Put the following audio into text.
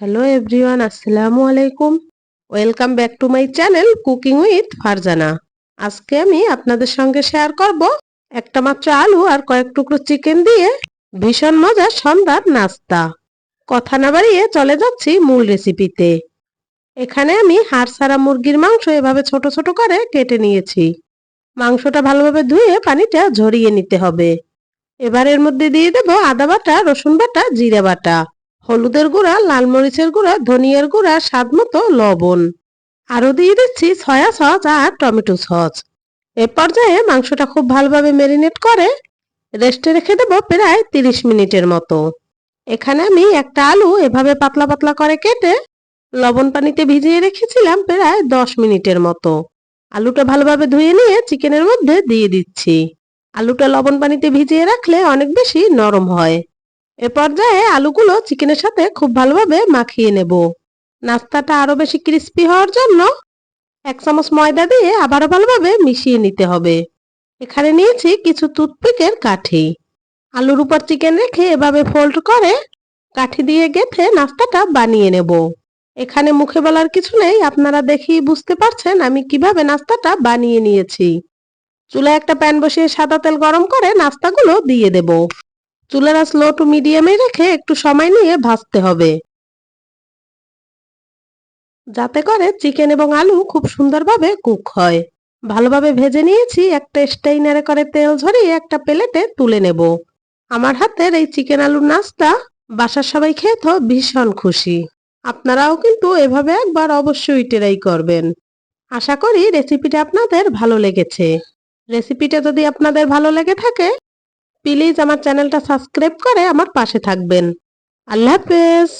Hello everyone, আসসালামু আলাইকুম। Welcome back to my channel cooking with Farzana. আজকে আমি আপনাদের সঙ্গে শেয়ার করব একটা মাত্র আলু আর কয়েক টুকরো চিকেন দিয়ে ভীষণ মজার সন্ধ্যার নাস্তা। কথা না বাড়িয়ে চলে যাচ্ছি মূল রেসিপিতে। এখানে আমি হাড় ছাড়া মুরগির মাংস এভাবে ছোট ছোট করে কেটে নিয়েছি। মাংসটা ভালোভাবে ধুয়ে পানিটা ঝরিয়ে নিতে হবে। এবার এর মধ্যে দিয়ে দেব আদা বাটা, রসুন বাটা, জিরা বাটা, হলুদের গুঁড়া, লাল মরিচের গুঁড়া, ধনিয়ার গুঁড়া, স্বাদ মতো লবণ। আরো দিয়ে দিচ্ছি সয়া সস আর টমেটো সস। এ পর্যায়ে মাংসটা খুব ভালোভাবে ম্যারিনেট করে রেস্টে রেখে দেবো প্রায় 30 মিনিটের মতো। এখানে আমি একটা আলু এভাবে পাতলা পাতলা করে কেটে লবণ পানিতে ভিজিয়ে রেখেছিলাম প্রায় 10 মিনিটের মতো। আলুটা ভালোভাবে ধুয়ে নিয়ে চিকেনের মধ্যে দিয়ে দিচ্ছি। আলুটা লবণ পানিতে ভিজিয়ে রাখলে অনেক বেশি নরম হয়। এ পর্যায়ে আলুগুলো চিকেনের সাথে খুব ভালোভাবে মাখিয়ে নেব। নাস্তাটা আরো বেশি ক্রিস্পি হওয়ার জন্য 1 চামচ ময়দা দিয়ে আবারও ভালোভাবে মিশিয়ে নিতে হবে। এখানে নিয়েছি কিছু টুথপিকের কাঠি। আলুর উপর চিকেন রেখে এভাবে ফোল্ড করে কাঠি দিয়ে গেঁথে নাস্তাটা বানিয়ে নেব। এখানে মুখে বলার কিছু নেই, আপনারা দেখেই বুঝতে পারছেন আমি কিভাবে নাস্তাটা বানিয়ে নিয়েছি। চুলায় একটা প্যান বসিয়ে সাদা তেল গরম করে নাস্তাগুলো দিয়ে দেব। চুলার আঁচ লো টু মিডিয়ামে রেখে একটু সময় নিয়ে ভাজতে হবে, যাতে করে চিকেন এবং আলু খুব সুন্দরভাবে কুক হয়। ভালোভাবে ভেজে নিয়েছি। একটা স্টেইনারে করে তেল ঝরিয়ে একটা প্লেটে তুলে নেব। আমার হাতের এই চিকেন আলুর নাস্তা বাসার সবাই খেয়ে তো ভীষণ খুশি। আপনারাও কিন্তু এভাবে একবার অবশ্যই ট্রাই করবেন। আশা করি রেসিপিটা আপনাদের ভালো লেগেছে। রেসিপিটা যদি আপনাদের ভালো লেগে থাকে প্লিজ আমার চ্যানেলটা সাবস্ক্রাইব করে আমার পাশে থাকবেন। আল্লাহ হাফেজ।